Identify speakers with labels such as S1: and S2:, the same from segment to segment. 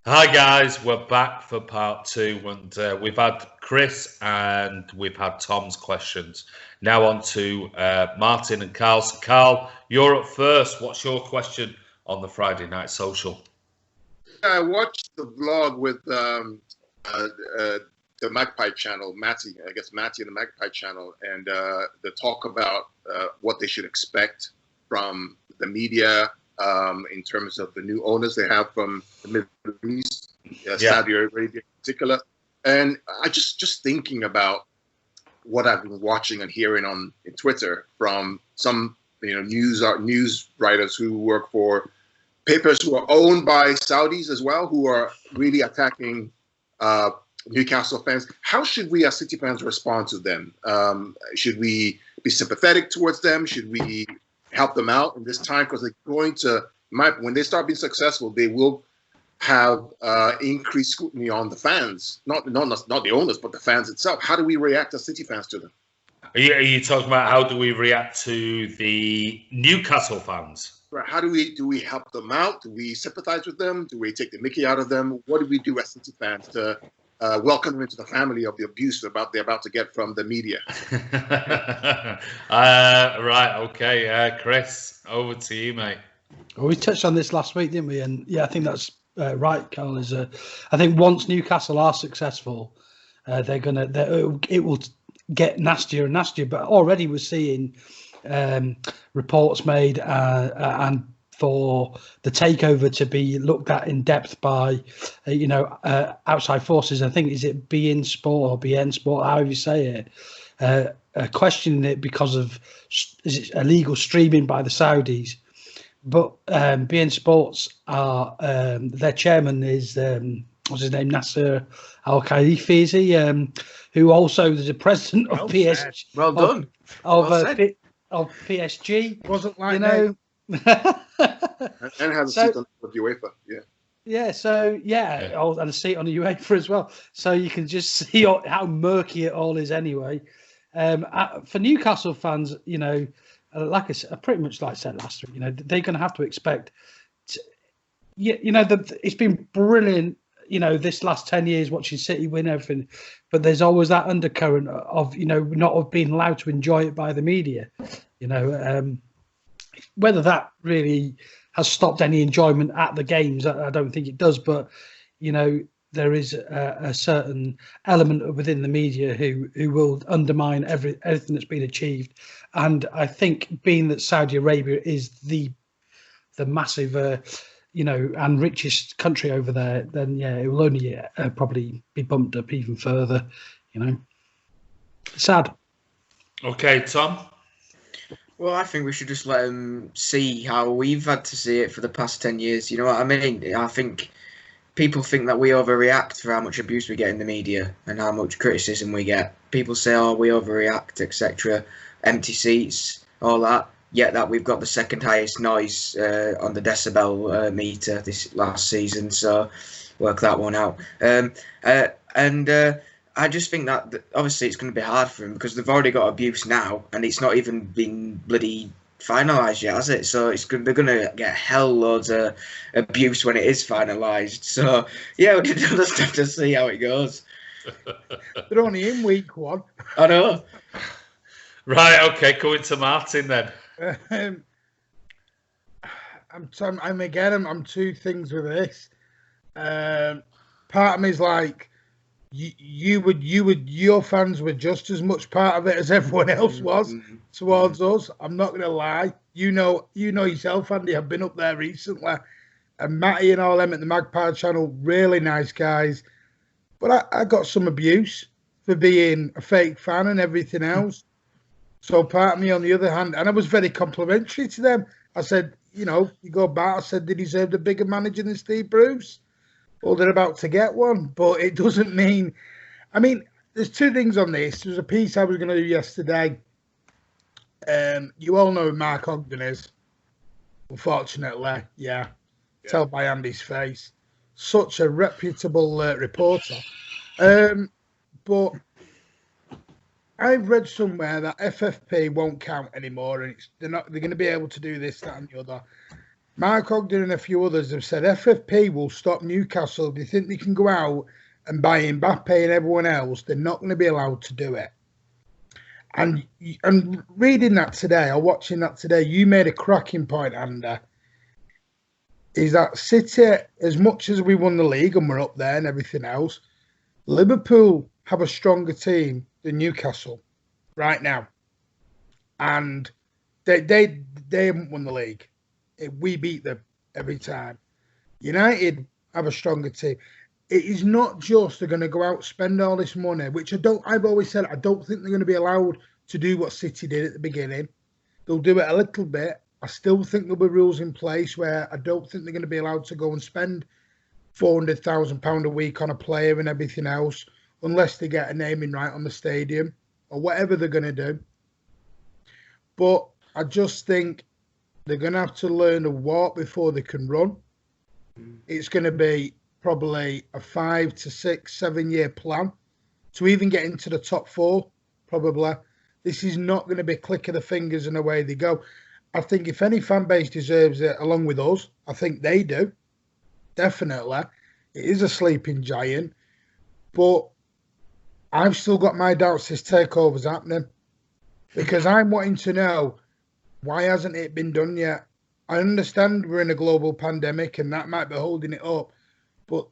S1: Hi guys, we're back for part 2, and we've had Chris and we've had Tom's questions. Now on to Martin and Karl. So Karl, you're up first. What's your question on the Friday Night Social?
S2: I watched the vlog with the Magpie channel, Matty and the Magpie channel, and the talk about what they should expect from the media in terms of the new owners they have from the Middle East, Saudi Arabia in particular. And I just thinking about what I've been watching and hearing on Twitter from some news writers who work for papers who are owned by Saudis as well, who are really attacking Newcastle fans. How should we as City fans respond to them? Should we be sympathetic towards them? Should we help them out in this time? Because they're going to, when they start being successful, they will have increased scrutiny on the fans, not the owners, but the fans itself. How do we react as City fans to them?
S1: Are you talking about how do we react to the Newcastle fans?
S2: Right. How do we help them out? Do we sympathize with them? Do we take the mickey out of them? What do we do as City fans to welcome them into the family of the abuse they're about to get from the media?
S1: Right, okay. Chris, over to you, mate.
S3: Well, we touched on this last week, didn't we? And yeah, I think that's right, Karl. I think once Newcastle are successful, it will get nastier and nastier. But already we're seeing reports made and for the takeover to be looked at in depth by outside forces. I think, is it beIN Sport or beIN Sport, however you say it, questioning it because of is it illegal streaming by the Saudis. But beIN Sports are their chairman is what's his name, Nasser Al Khelaifi, is he? Who also is the president of PSG.
S4: Well done.
S3: Of PSG,
S4: wasn't like
S3: and
S2: has a seat on the UEFA,
S3: and a seat on the UEFA as well. So you can just see how murky it all is anyway. For Newcastle fans, like I said, pretty much like I said last week, they're going to have to expect. It's been brilliant. This last 10 years watching City win everything, but there's always that undercurrent of not being allowed to enjoy it by the media. Whether that really has stopped any enjoyment at the games, I don't think it does. But there is a certain element within the media who will undermine everything that's been achieved. And I think, being that Saudi Arabia is the massive and richest country over there, then it will only probably be bumped up even further. Sad.
S1: Okay, Tom.
S4: Well, I think we should just let them see how we've had to see it for the past 10 years. You know what I mean? I think people think that we overreact for how much abuse we get in the media and how much criticism we get. People say, "Oh, we overreact, etc." Empty seats, all that. Yet that we've got the second highest noise on the decibel meter this last season, so work that one out. I just think that obviously it's going to be hard for them because they've already got abuse now, and it's not even been bloody finalised yet, has it? So they're going to get hell loads of abuse when it is finalised. So yeah, we just have to see how it goes.
S5: They're only in week 1.
S4: I know.
S1: Right. Okay. Going to Martin then.
S5: I'm two things with this. Part of me is like, your fans were just as much part of it as everyone else was towards us. I'm not gonna lie. You know yourself, Andy. I've been up there recently, and Matty and all them at the Magpie channel, really nice guys. But I got some abuse for being a fake fan and everything else. So part of me, on the other hand, and I was very complimentary to them. I said, you go back. I said they deserved a bigger manager than Steve Bruce. Well, they're about to get one, but it doesn't mean. I mean, there's two things on this. There's a piece I was going to do yesterday. You all know who Mark Ogden is. Unfortunately, yeah. Tell by Andy's face. Such a reputable reporter. But I've read somewhere that FFP won't count anymore, and they're going to be able to do this, that, and the other. Mark Ogden and a few others have said FFP will stop Newcastle. Do you think they can go out and buy Mbappe and everyone else? They're not going to be allowed to do it. And reading that today, or watching that today, you made a cracking point, Andy. Is that City, as much as we won the league and we're up there and everything else, Liverpool have a stronger team than Newcastle right now. And they haven't won the league. We beat them every time. United have a stronger team. It is not just they're going to go out and spend all this money, which I've always said, I don't think they're going to be allowed to do what City did at the beginning. They'll do it a little bit. I still think there'll be rules in place where I don't think they're going to be allowed to go and spend £400,000 a week on a player and everything else, unless they get a naming right on the stadium or whatever they're going to do. But I just think they're going to have to learn to walk before they can run. It's going to be probably a 5 to 6, 7 year plan to even get into the top 4, probably. This is not going to be a click of the fingers and away they go. I think if any fan base deserves it, along with us, I think they do. Definitely. It is a sleeping giant. But I've still got my doubts this takeover's happening. Because I'm wanting to know, why hasn't it been done yet? I understand we're in a global pandemic and that might be holding it up. But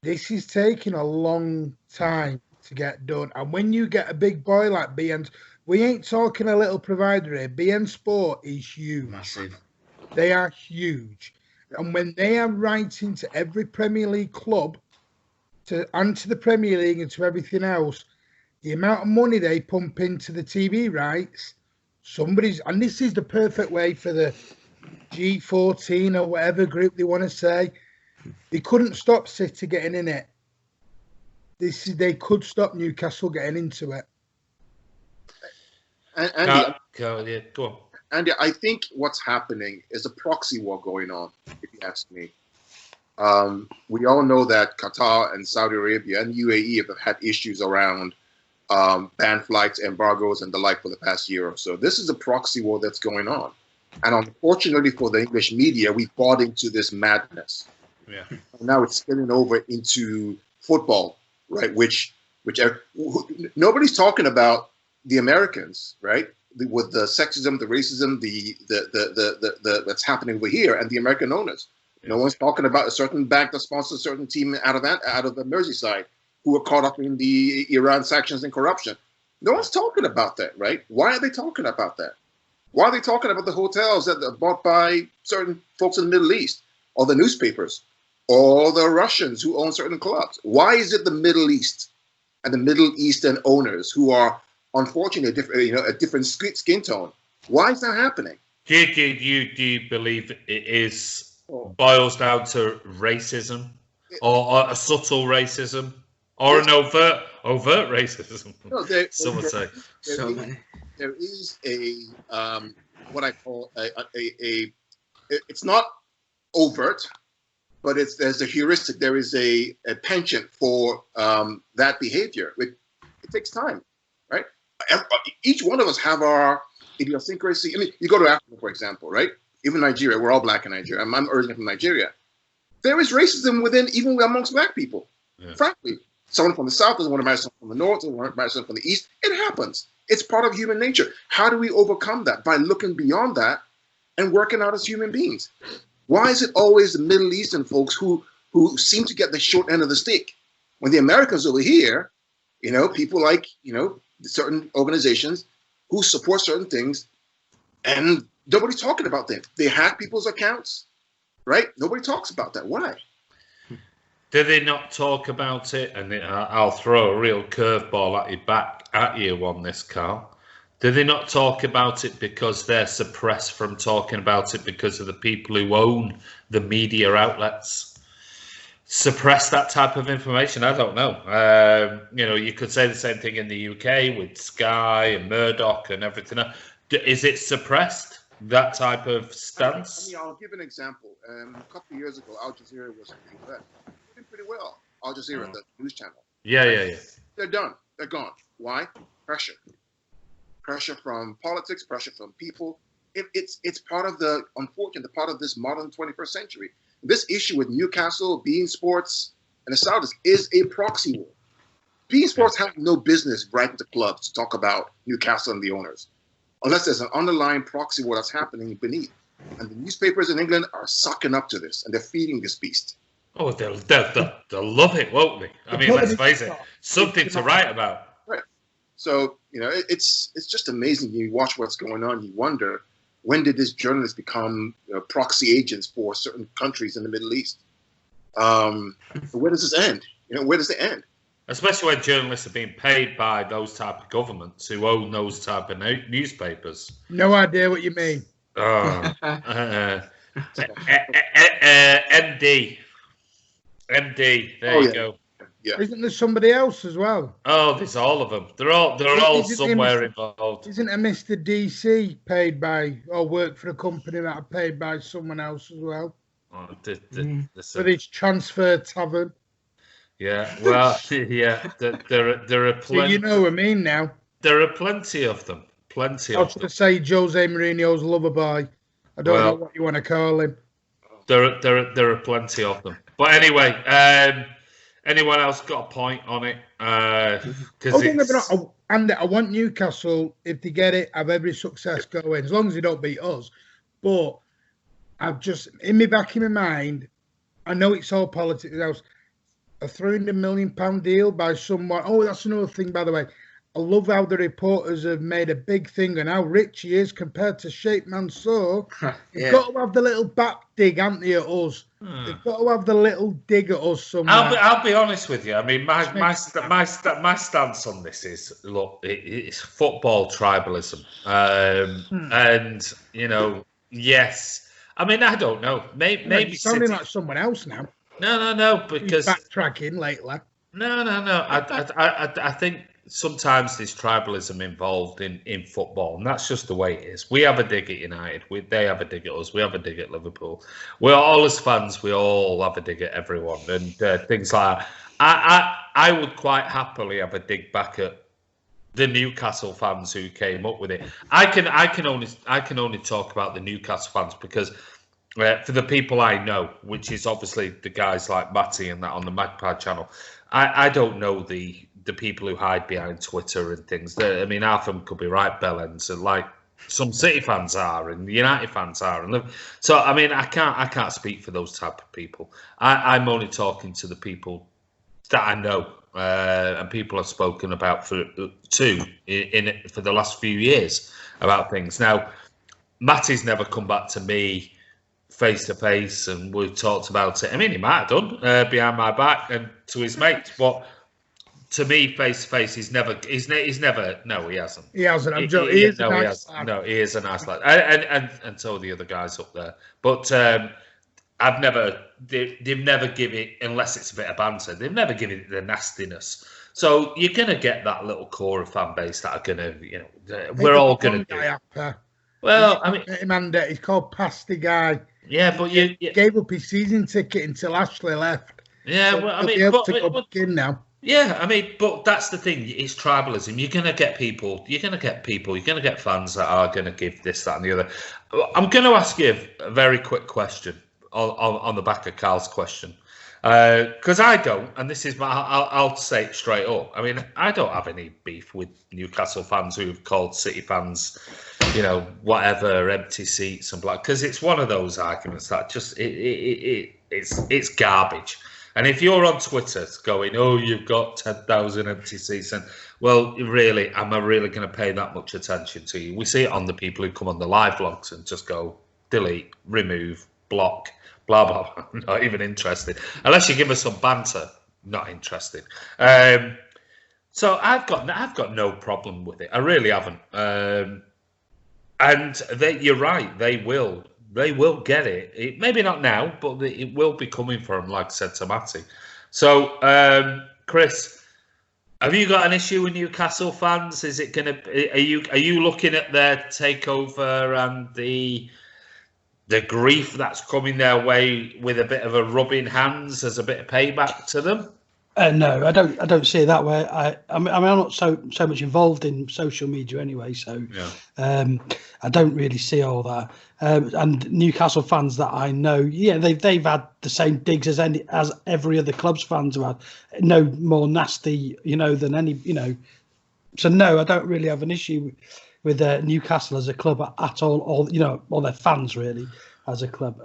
S5: this is taking a long time to get done. And when you get a big boy like BN, we ain't talking a little provider here. BN Sport is huge.
S4: Massive.
S5: They are huge. And when they are writing to every Premier League club and to the Premier League and to everything else, the amount of money they pump into the TV rights, and this is the perfect way for the G14 or whatever group they want to say. They couldn't stop City getting in it. They could stop Newcastle getting into it.
S2: Andy,
S1: go on.
S2: Andy, I think what's happening is a proxy war going on, if you ask me. We all know that Qatar and Saudi Arabia and UAE have had issues around banned flights, embargoes, and the like for the past year or so. This is a proxy war that's going on. And unfortunately for the English media, we bought into this madness.
S1: Yeah.
S2: Now it's spilling over into football, right? Which nobody's talking about the Americans, right? With the sexism, the racism, the that's happening over here, and the American owners. No one's talking about a certain bank that sponsors a certain team out of the Merseyside who are caught up in the Iran sanctions and corruption. No one's talking about that, right? Why are they talking about that? Why are they talking about the hotels that are bought by certain folks in the Middle East, or the newspapers, or the Russians who own certain clubs? Why is it the Middle East and the Middle Eastern owners who are unfortunately a different skin tone? Why is that happening?
S1: Do you believe it boils down to racism, or a subtle racism, or an overt racism?
S2: No,
S1: some would say.
S2: There is a what I call it's not overt, but there's a heuristic. There is a penchant for that behavior. It takes time, right? Each one of us have our idiosyncrasy. I mean, you go to Africa, for example, right? Even Nigeria, we're all black in Nigeria. I'm originally from Nigeria. There is racism even amongst black people. Yeah. Frankly, someone from the south doesn't want to marry someone from the north, doesn't want to marry someone from the east. It happens. It's part of human nature. How do we overcome that? By looking beyond that and working out as human beings. Why is it always the Middle Eastern folks who seem to get the short end of the stick? When the Americans over here, people like, certain organizations who support certain things, and nobody's talking about that. They hack people's accounts, right? Nobody talks about that. Why?
S1: Did they not talk about it? And I'll throw a real curveball back at you on this, Karl. Did they not talk about it because they're suppressed from talking about it because of the people who own the media outlets? Suppress that type of information? I don't know. You could say the same thing in the UK with Sky and Murdoch and everything else. Is it suppressed, that type of stance?
S2: I'll give an example. A couple of years ago, Al Jazeera was doing pretty well. Al Jazeera, the news channel.
S1: Yeah.
S2: They're done. They're gone. Why? Pressure from politics, pressure from people. it's part of the unfortunate part of this modern 21st century. This issue with Newcastle, beIN Sports, and the Saudis is a proxy war. beIN Sports have no business writing to clubs to talk about Newcastle and the owners, unless there's an underlying proxy war that's happening beneath. And the newspapers in England are sucking up to this, and they're feeding this beast.
S1: Oh, they'll love it, won't they? I mean, let's face it, something to write about.
S2: Right. So, it's just amazing. You watch what's going on, you wonder, when did these journalists become proxy agents for certain countries in the Middle East? Where does this end? Where does it end?
S1: Especially when journalists are being paid by those type of governments who own those type of newspapers.
S5: No idea what you mean.
S1: Oh, MD. There you go.
S2: Yeah.
S5: Isn't there somebody else as well?
S1: Oh, there's all of them. They're all somewhere involved.
S5: Isn't a Mr. DC paid by or work for a company that are paid by someone else as well?
S1: Oh,
S5: For his transfer tavern.
S1: Yeah, well, yeah, there are plenty.
S5: So you know what I mean now.
S1: There are plenty of them.
S5: I was going to say Jose Mourinho's lover boy. I don't know what you want to call him.
S1: There are plenty of them. But anyway, anyone else got a point on it?
S5: Andy, I want Newcastle, if they get it, have every success going, as long as they don't beat us. But I've just, in my back of my mind, I know it's all politics. A £300 million deal by someone. Oh, that's another thing, by the way. I love how the reporters have made a big thing on how rich he is compared to Sheikh Mansour. You've got to have the little back dig, haven't they, at us? They've got to have the little dig at us somewhere.
S1: I'll be honest with you. I mean, my stance on this is, look, it's football tribalism, and yes. I mean, I don't know. Maybe
S5: it's sounding like someone else now.
S1: No, because
S5: he's backtracking lately.
S1: No. I think sometimes there's tribalism involved in football, and that's just the way it is. We have a dig at United. They have a dig at us. We have a dig at Liverpool. We're all, as fans, we all have a dig at everyone, and things like that. I would quite happily have a dig back at the Newcastle fans who came up with it. I can only talk about the Newcastle fans because for the people I know, which is obviously the guys like Matty and that on the Magpie channel, I don't know the people who hide behind Twitter and things. I mean, half of them could be right bellends, and like some City fans are, and United fans are, and so I mean, I can't speak for those type of people. I'm only talking to the people that I know, and people have spoken about for the last few years about things. Now, Matty's never come back to me face to face, and we've talked about it. I mean, he might have done behind my back and to his mates, but to me, face to face, he's never. No, he hasn't.
S5: He hasn't.
S1: He is a nice lad. No, he is a nice lad, and so are the other guys up there. But I've never. They've never given it, unless it's a bit of banter. They've never given it the nastiness. So you're gonna get that little core of fan base that are gonna, we're all gonna do. Well, I mean,
S5: he's called Pasty Guy.
S1: Yeah, but you
S5: gave up his season ticket until Ashley left.
S1: Yeah,
S5: so
S1: well, I mean,
S5: now.
S1: Yeah, I mean, but that's the thing. It's tribalism. You're gonna get people. You're gonna get fans that are gonna give this, that, and the other. I'm gonna ask you a very quick question on the back of Karl's question, because I don't, and this is I'll say it straight up. I mean, I don't have any beef with Newcastle fans who've called City fans, whatever, empty seats and black, because it's one of those arguments that just it's garbage. And if you're on Twitter going, oh, you've got 10,000 empty seats, and well, really, am I really going to pay that much attention to you? We see it on the people who come on the live blogs and just go delete, remove, block, blah blah blah. Not even interested, unless you give us some banter. Not interested. So I've got no problem with it. I really haven't. And you're right. They will get it. Maybe not now, but it will be coming from, like I said to Matty. So, Chris, have you got an issue with Newcastle fans? Is it going to? Are you looking at their takeover and the grief that's coming their way with a bit of a rubbing hands as a bit of payback to them?
S3: No, I don't see it that way. I mean, I'm not so much involved in social media anyway, so I don't really see all that. And Newcastle fans that I know, yeah, they've had the same digs as every other club's fans have had. No more nasty, than any, So no, I don't really have an issue with Newcastle as a club at all, or their fans really as a club.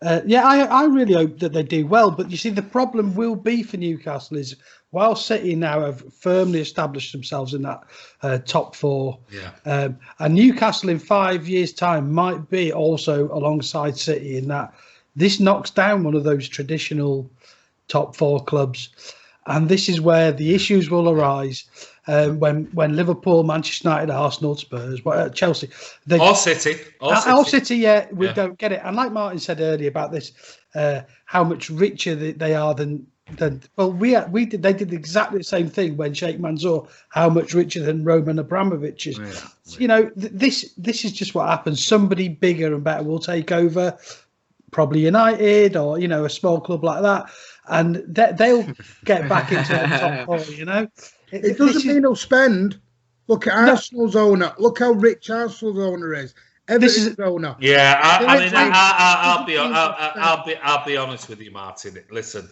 S3: I really hope that they do well. But you see, the problem will be for Newcastle is while City now have firmly established themselves in that top four, and Newcastle in 5 years' time might be also alongside City in that this knocks down one of those traditional top four clubs. And this is where the issues will arise when Liverpool, Manchester United, Arsenal, Spurs, Chelsea,
S1: or City,
S3: we don't get it. And like Martin said earlier about this, how much richer they are than we did. They did exactly the same thing when Sheikh Mansour, how much richer than Roman Abramovich is. This is just what happens. Somebody bigger and better will take over, probably United or a small club like that. And they'll get back into the top four,
S5: It doesn't mean they'll spend. Look at Arsenal's owner. Look how rich Arsenal's owner is. Everton's owner.
S1: Yeah, I'll be honest with you, Martin. Listen,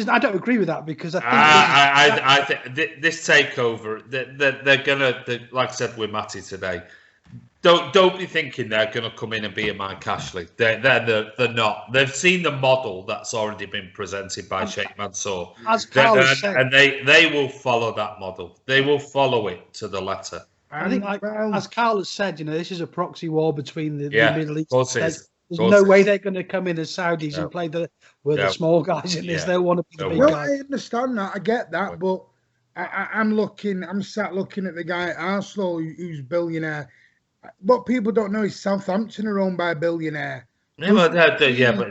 S3: I don't agree with that because I
S1: think this takeover. They're gonna, like I said with Matty today. Don't be thinking they're going to come in and be a Mike Ashley. They're not. They've seen the model that's already been presented by Sheikh Mansour,
S3: as Karl said,
S1: and they will follow that model. They will follow it to the letter.
S3: I think, as Karl has said, this is a proxy war between the Middle East.
S1: Of course it is.
S3: There's no way they're going to come in as Saudis and play the small guys in this. They'll want to be the big guys.
S5: I understand that. I get that, but I'm sat looking at the guy at Arsenal who's billionaire. What people don't know is Southampton are owned by a billionaire.
S1: But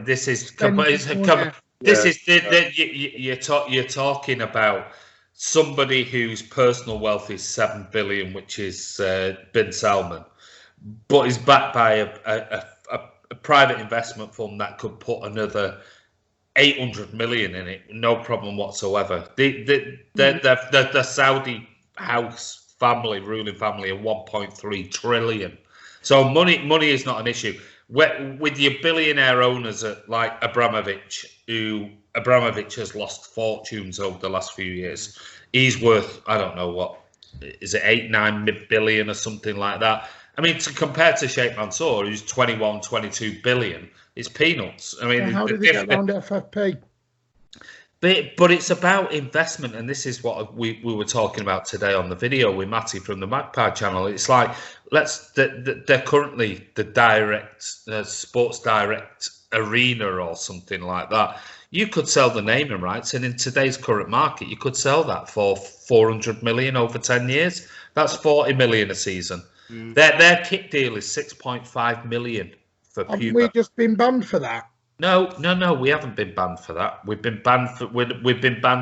S1: this is you're talking about somebody whose personal wealth is 7 billion, which is Bin Salman, but is backed by a private investment fund that could put another 800 million in it, no problem whatsoever. The Saudi house ruling family of 1.3 trillion. So money is not an issue. With your billionaire owners like Abramovich, who Abramovich has lost fortunes over the last few years. He's worth, I don't know what, is it 8-9 billion or something like that? I mean, to compare to Sheikh Mansour, who's 22 billion, it's peanuts. I mean,
S5: how did they get around FFP?
S1: But it's about investment, and this is what we were talking about today on the video with Matty from the Magpie channel. It's like they're currently the direct sports direct arena or something like that. You could sell the naming rights, and in today's current market, you could sell that for 400 million over 10 years. That's 40 million a season. Their kit deal is 6.5 million for Puma.
S5: Haven't we just been banned for that?
S1: No, we haven't been banned for that. We've been banned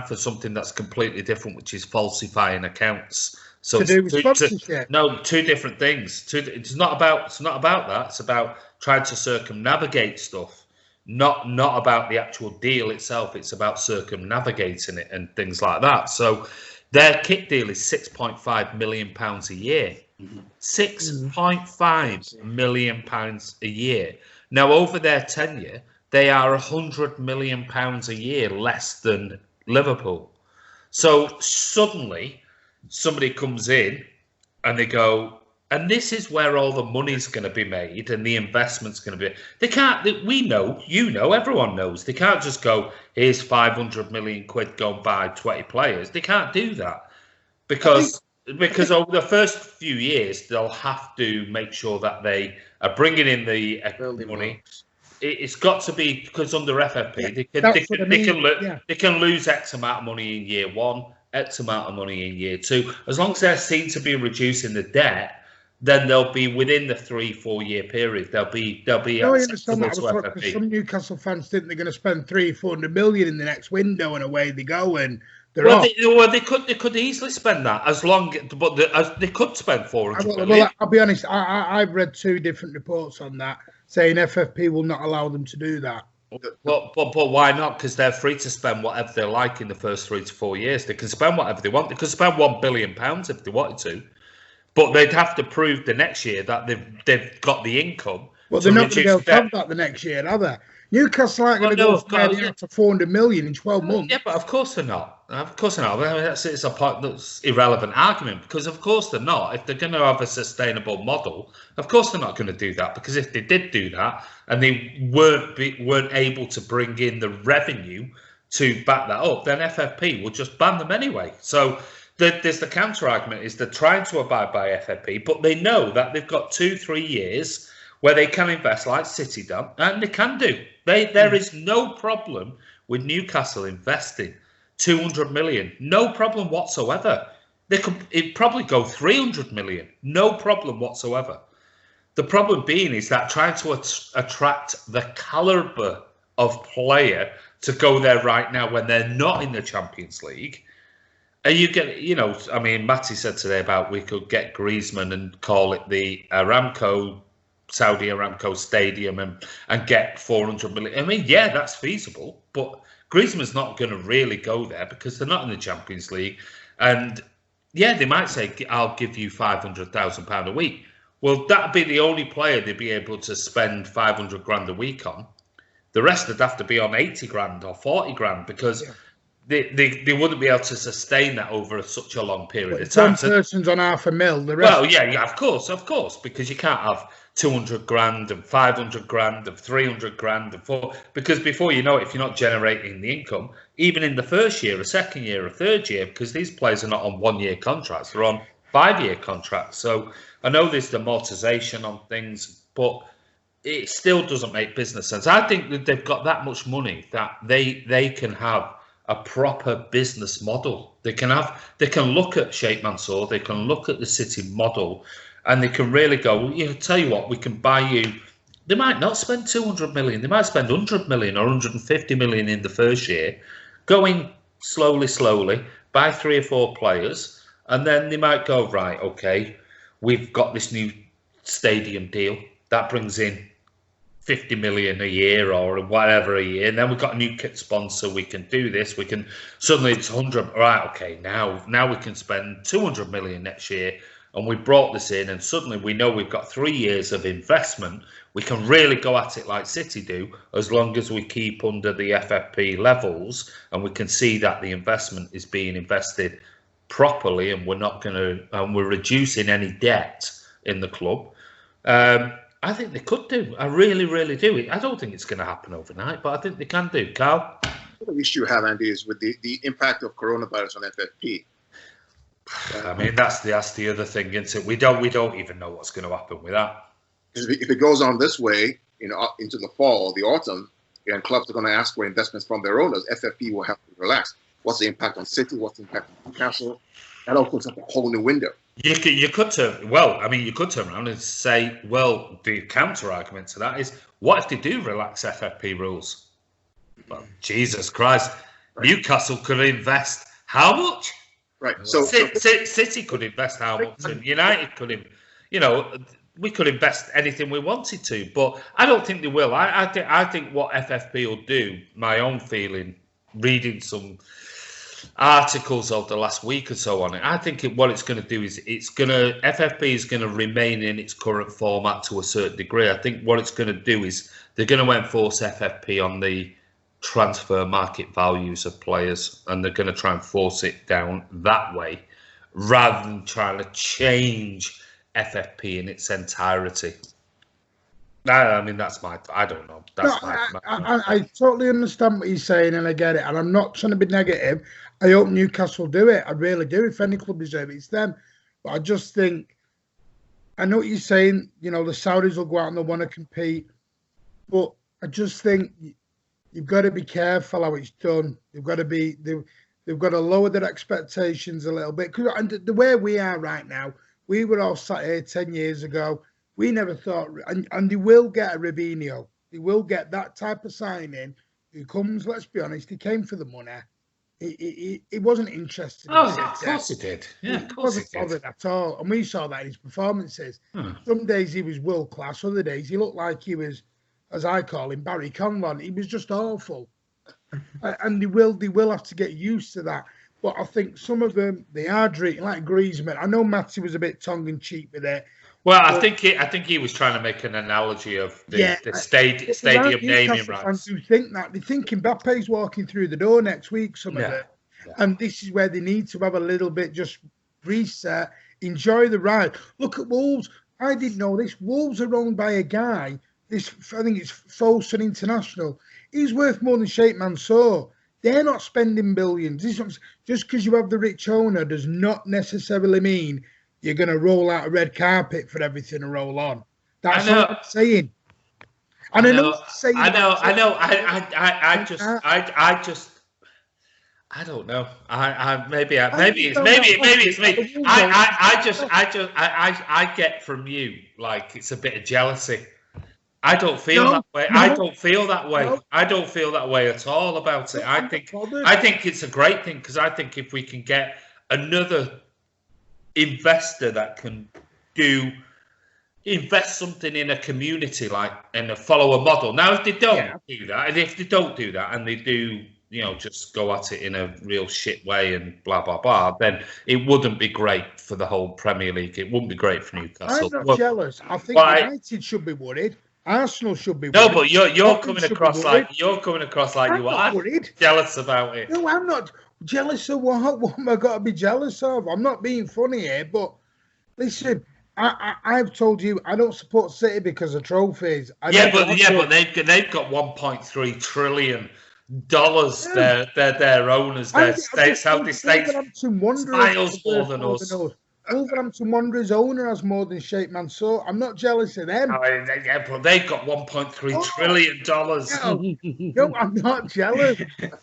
S1: for something that's completely different, which is falsifying accounts. So
S5: to do with sponsorship?
S1: No, two different things. It's not about that. It's about trying to circumnavigate stuff, not about the actual deal itself. It's about circumnavigating it and things like that. So their kit deal is £6.5 million a year. £6.5 million a year. Now, over their tenure, they are £100 million a year less than Liverpool. So suddenly, somebody comes in and they go, and this is where all the money's going to be made and the investment's going to be. They can't. We know, everyone knows. They can't just go, here's 500 million quid, go and buy 20 players. They can't do that because over the first few years, they'll have to make sure that they are bringing in the money. It's got to be, because under FFP, they can lose X amount of money in year one, X amount of money in year two. As long as they're seen to be reducing the debt, then they'll be within the 3-4 year period. They'll be acceptable to FFP.
S5: Some Newcastle fans think they're going to spend 300-400 million in the next window, and away they go. And
S1: they could easily spend that they could spend 400 million.
S5: Well, I'll be honest. I've read 2 different reports on that saying FFP will not allow them to do that.
S1: But why not? Because they're free to spend whatever they like in the first 3 to 4 years. They can spend whatever they want. They could spend £1 billion if they wanted to, but they'd have to prove the next year that they've got the income.
S5: Well, they're not going to be able to have that the next year, are they? Newcastle aren't going to go for 400 million in 12 months.
S1: Yeah, but of course they're not. Of course they're not. I mean, it's a point that's irrelevant argument, because of course they're not. If they're going to have a sustainable model, of course they're not going to do that, because if they did do that and they weren't able to bring in the revenue to back that up, then FFP would just ban them anyway. So there's the counter argument, is they're trying to abide by FFP, but they know that they've got 2-3 years where they can invest like City done, and they can do. There is no problem with Newcastle investing 200 million. No problem whatsoever. It'd probably go 300 million. No problem whatsoever. The problem being is that trying to attract the calibre of player to go there right now when they're not in the Champions League. And you get, I mean, Matty said today about we could get Griezmann and call it the Saudi Aramco Stadium and get 400 million. I mean, yeah, that's feasible, but Griezmann's not going to really go there because they're not in the Champions League. And yeah, they might say, I'll give you £500,000 a week. Well, that'd be the only player they'd be able to spend 500 grand a week on. The rest would have to be on 80 grand or 40 grand because they wouldn't be able to sustain that over such a long period of time.
S5: One person's on $500,000. The rest.
S1: Well, yeah, of course, because you can't have 200 grand and 500 grand and 300 grand because before you know it, if you're not generating the income, even in the first year, a second year, a third year, because these players are not on 1-year contracts, they're on 5-year contracts. So I know there's the amortization on things, but it still doesn't make business sense. I think that they've got that much money that they can have a proper business model. They can look at Sheikh Mansour, they can look at the City model, and they can really go, tell you what, we can buy you. They might not spend 200 million. They might spend 100 million or 150 million in the first year, going slowly, buy 3 or 4 players, and then they might go, right, okay, we've got this new stadium deal. That brings in 50 million a year or whatever a year. And then we've got a new kit sponsor. We can do this. We can, suddenly it's 100. Right, okay, now we can spend 200 million next year. And we brought this in, and suddenly we know we've got 3 years of investment. We can really go at it like City do, as long as we keep under the FFP levels, and we can see that the investment is being invested properly, and we're reducing any debt in the club. I think they could do. I really, really do. I don't think it's going to happen overnight, but I think they can do. Karl?
S2: The issue you have, Andy, is with the impact of coronavirus on FFP.
S1: I mean, that's the other thing, isn't it? We don't even know what's going to happen with that.
S2: If it goes on this way, into the fall, the autumn, and clubs are going to ask for investments from their owners, FFP will have to relax. What's the impact on City? What's the impact on Newcastle? That opens up a whole new window.
S1: You could turn around and say, well, the counter argument to that is, what if they do relax FFP rules? Well, Jesus Christ, right. Newcastle could invest how much?
S2: Right. So
S1: City could invest how much, and United could, we could invest anything we wanted to, but I don't think they will. I think what FFP will do, my own feeling, reading some articles of the last week or so on it, I think what it's going to do is FFP is going to remain in its current format to a certain degree. I think what it's going to do is they're going to enforce FFP on the transfer market values of players, and they're going to try and force it down that way rather than trying to change FFP in its entirety. I mean, I don't know.
S5: I totally understand what you're saying, and I get it, and I'm not trying to be negative. I hope Newcastle do it. I really do. If any club deserve it, it's them. But I just think, I know what you're saying, the Saudis will go out and they'll want to compete, but I just think you've got to be careful how it's done. They've got to lower their expectations a little bit. And the way we are right now, we were all sat here 10 years ago. We never thought, and they will get a Robinho. They will get that type of signing who comes, let's be honest, he came for the money. He wasn't interested.
S1: Of course he did. Yeah, of course he
S5: wasn't bothered at all. And we saw that in his performances. Some days he was world class, other days he looked like he was as I call him, Barry Conlon. He was just awful, and they will have to get used to that. But I think some of them they are drinking like Griezmann. I know Matty was a bit tongue in cheek with it.
S1: Well, I think he was trying to make an analogy of the stadium naming rights.
S5: Fans who think that they think Mbappe's walking through the door next week. Some of it, and this is where they need to have a little bit just reset, enjoy the ride. Look at Wolves. I didn't know this. Wolves are owned by a guy. I think it's Fosun International. He's worth more than Sheikh Mansour. They're not spending billions. Just because you have the rich owner does not necessarily mean you're going to roll out a red carpet for everything to roll on. That's what I'm saying. And I know.
S1: I don't know. Maybe it's me. I get from you like it's a bit of jealousy. I don't feel that way. I don't feel that way. I don't feel that way at all about it. I think it's a great thing because I think if we can get another investor that can invest something in a community and follow a model. Now, if they don't do that, and they do, just go at it in a real shit way and blah blah blah, then it wouldn't be great for the whole Premier League. It wouldn't be great for Newcastle.
S5: I'm not jealous. I think United should be worried. Arsenal should be worried.
S1: No, but you're coming across like you are jealous about it.
S5: No, I'm not jealous of what? What am I got to be jealous of? I'm not being funny here, but listen, I've told you I don't support City because of trophies.
S1: But they've got $1.3 trillion. Their owners, their Saudi states, miles more than us.
S5: Wolverhampton Wanderers owner has more than Sheikh Mansour. I'm not jealous of them.
S1: But they've got $1.3 trillion.
S5: No, I'm not jealous.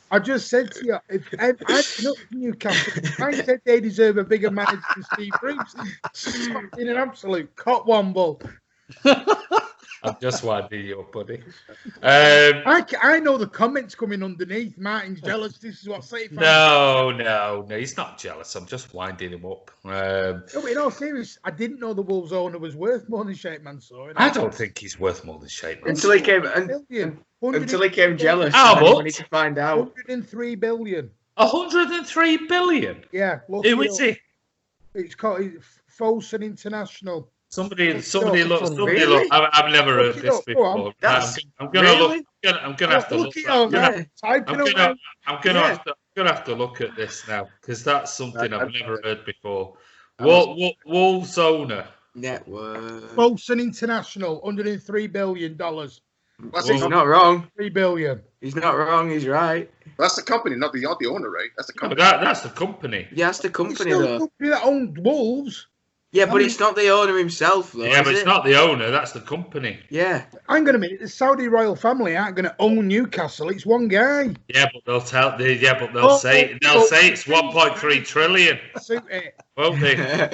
S5: I just said to you, if I Newcastle, I said they deserve a bigger manager than Steve Bruce. In an absolute cotwomble.
S1: I'm just winding you up, buddy.
S5: I know the comments coming underneath. Martin's jealous. This is what City fans.
S1: No, he's not jealous. I'm just winding him up.
S5: No, in all seriousness, I didn't know the Wolves owner was worth more than Sheikh Mansour.
S1: I don't think he's worth more than Sheikh
S4: Until
S1: Mansour.
S4: he came jealous.
S1: How much?
S4: We need to find out.
S5: 103 billion.
S1: 103 billion.
S5: Yeah.
S1: Who is he?
S5: It's called Fosun International.
S1: Somebody look. Really? I've never heard this before. I'm gonna have to look. I'm gonna have to look at this now because that's something I've never heard before. Wolves owner
S4: net worth.
S5: Fosun International, $103 billion.
S4: He's not wrong.
S5: 3 billion.
S4: He's not wrong. He's right.
S2: That's the company, not the owner, right? That's the company.
S1: That's the company.
S4: Yeah, that's the company
S5: though.
S4: The
S5: company that owned Wolves.
S4: Yeah, but it's not the owner himself, though.
S1: Yeah, but it's not the owner. That's the company.
S4: Yeah.
S5: Hang on a minute. The Saudi royal family aren't going to own Newcastle. It's one guy.
S1: Yeah, but they'll say it's 1.3 trillion.
S5: Suit it.
S1: Won't they?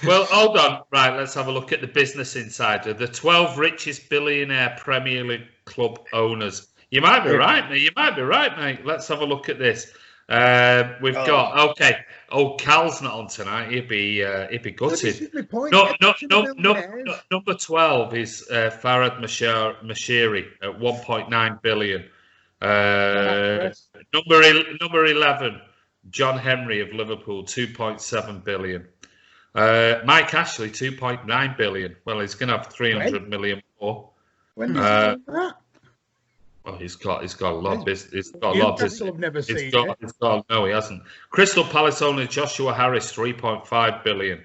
S1: Well, hold on. Right, let's have a look at the Business Insider. The 12 richest billionaire Premier League club owners. You might be right, mate. Let's have a look at this. We've got Karl's not on tonight. He'd be gutted. Number 12 is Farhad Mashiri at 1.9 billion. Number 11, John Henry of Liverpool, 2.7 billion. Mike Ashley, 2.9 billion. Well, he's going to have 300 million more.
S5: When did you do that?
S1: Well, he's got a lot of business. He's got a lot of business.
S5: I've never seen
S1: it. No, he hasn't. Crystal Palace owner Joshua Harris, 3.5 billion.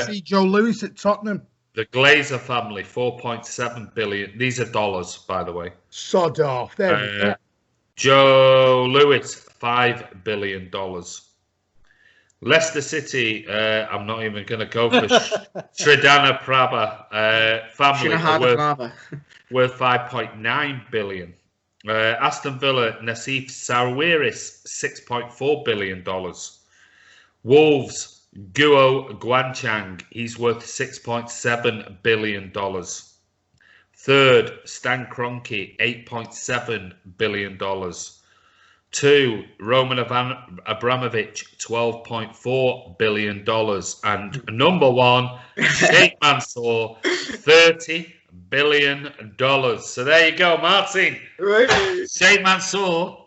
S5: See Joe Lewis at Tottenham.
S1: The Glazer family, 4.7 billion. These are dollars, by the way.
S5: Sod off. There we go.
S1: Joe Lewis, $5 billion. Leicester City, I'm not even going to go for Sridhana Prabha family worth 5.9 billion. Aston Villa, Nassif Sawiris, $6.4 billion. Wolves, Guo Guanchang, he's worth $6.7 billion. Third, Stan Kroenke, $8.7 billion. 2, Roman Abramovich, $12.4 billion. And number 1, Sheikh Mansour, $30 billion. So there you go, Martin. Sheikh Mansour,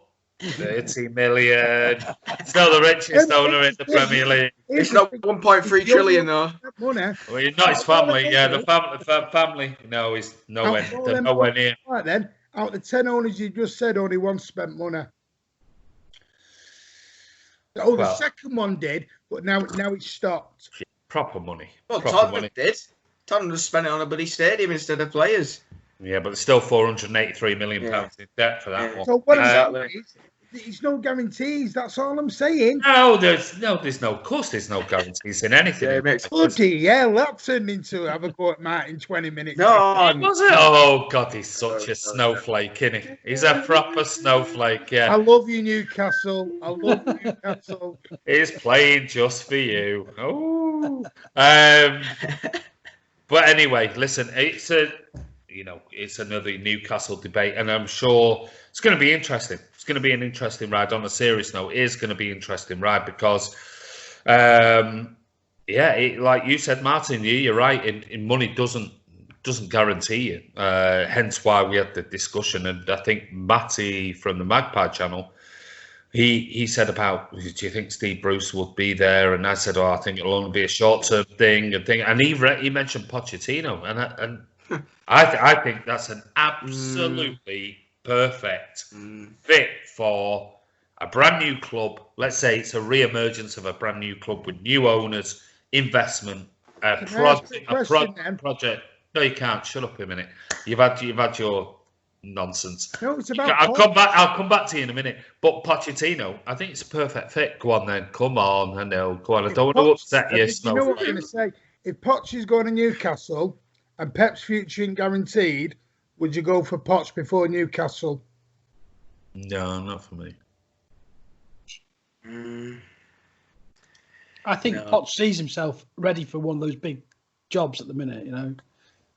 S1: 30 million. Still the richest owner in the Premier League.
S4: It's not 1.3 trillion though.
S5: Money.
S1: Well, he's not his family. Yeah, the family. No, he's nowhere near.
S5: Right then, out of the 10 owners you just said, only one spent money. Oh, the second one did, but now it's stopped.
S1: Proper money.
S4: Well,
S1: proper
S4: Tottenham
S1: money.
S4: did. Tottenham just spent it on a bloody stadium instead of players.
S1: Yeah, but there's still £483 million in debt for that one.
S5: So what there's no guarantees. That's all I'm saying.
S1: No, there's no. Of course, there's no guarantees in anything.
S5: Bloody hell, that turned into have a go at Matt in 20 minutes.
S4: No,
S1: was it? Oh God, he's such a snowflake, isn't he? He's a proper snowflake. Yeah.
S5: I love you, Newcastle. I love Newcastle.
S1: He's playing just for you. Oh. But anyway, listen, it's another Newcastle debate, and I'm sure it's going to be interesting. It's going to be an interesting ride. On a serious note, it is going to be an interesting ride because, like you said, Martin, you're right. In money doesn't guarantee you. Hence why we had the discussion, and I think Matty from the Magpie channel, he said about, do you think Steve Bruce would be there? And I said, I think it'll only be a short-term thing. And he mentioned Pochettino, and I think that's an absolutely perfect fit for a brand new club. Let's say it's a re-emergence of a brand new club with new owners, investment, project. No, you can't. Shut up a minute. You've had your nonsense.
S5: No, it's about.
S1: I'll come back to you in a minute. But Pochettino, I think it's a perfect fit. Go on then. Come on. I know. Go on. I don't want to upset you.
S5: You know what I'm going to say? If Poch is going to Newcastle and Pep's future ain't guaranteed, would you go for Poch before Newcastle?
S1: No, not for me.
S3: I think Poch sees himself ready for one of those big jobs at the minute,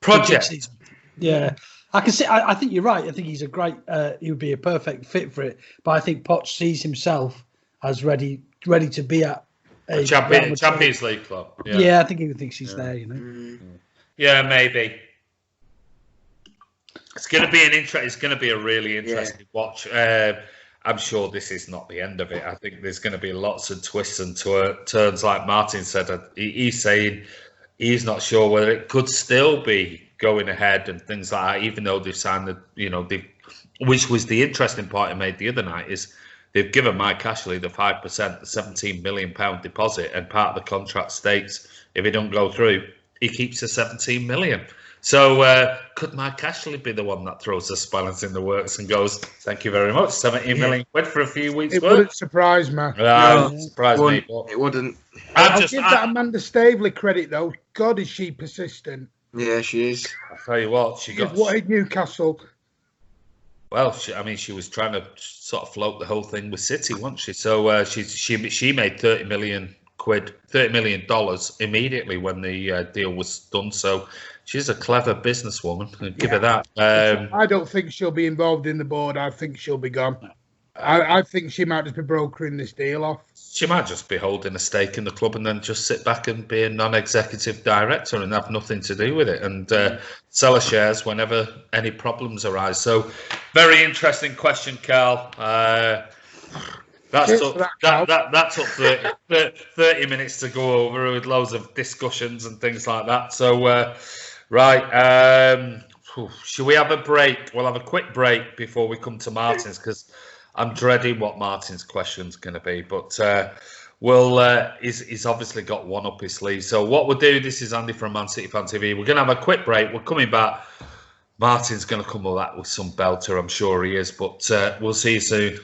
S1: Project.
S3: Yeah. I can see. I think you're right. I think he's a great. He would be a perfect fit for it. But I think Poch sees himself as ready to be at a
S1: Champions League club.
S3: Yeah, I think he thinks he's there.
S1: Yeah, maybe. It's going to be It's going to be a really interesting watch. I'm sure this is not the end of it. I think there's going to be lots of twists and turns. Like Martin said, he's saying he's not sure whether it could still be going ahead and things like that, even though they've signed which was the interesting point I made the other night, is they've given Mike Ashley the 5%, the £17 million deposit, and part of the contract states if it don't go through, he keeps the 17 million. So could Mike Ashley be the one that throws the spanners in the works and goes, thank you very much, 17 million quid for a few weeks?
S5: It wouldn't surprise me.
S1: Surprise me.
S4: It wouldn't.
S5: I'll give that Amanda Stavely credit, though. God, is she persistent.
S4: Yeah, she is.
S1: I'll tell you what, she got...
S5: wanted Newcastle.
S1: Well, she was trying to sort of float the whole thing with City, wasn't she? So she made $30 million immediately when the deal was done. So she's a clever businesswoman. I'll give her that.
S5: I don't think she'll be involved in the board. I think she'll be gone. I think she might just be brokering this deal off.
S1: She might just be holding a stake in the club and then just sit back and be a non-executive director and have nothing to do with it, and sell her shares whenever any problems arise. So, very interesting question, Karl. That took 30 minutes to go over with loads of discussions and things like that. So, should we have a break? We'll have a quick break before we come to Martin's, because I'm dreading what Martin's question's going to be. But he's obviously got one up his sleeve. So what we'll do, this is Andy from Man City Fan TV. We're going to have a quick break. We're coming back. Martin's going to come back with some belter. I'm sure he is. But we'll see you soon.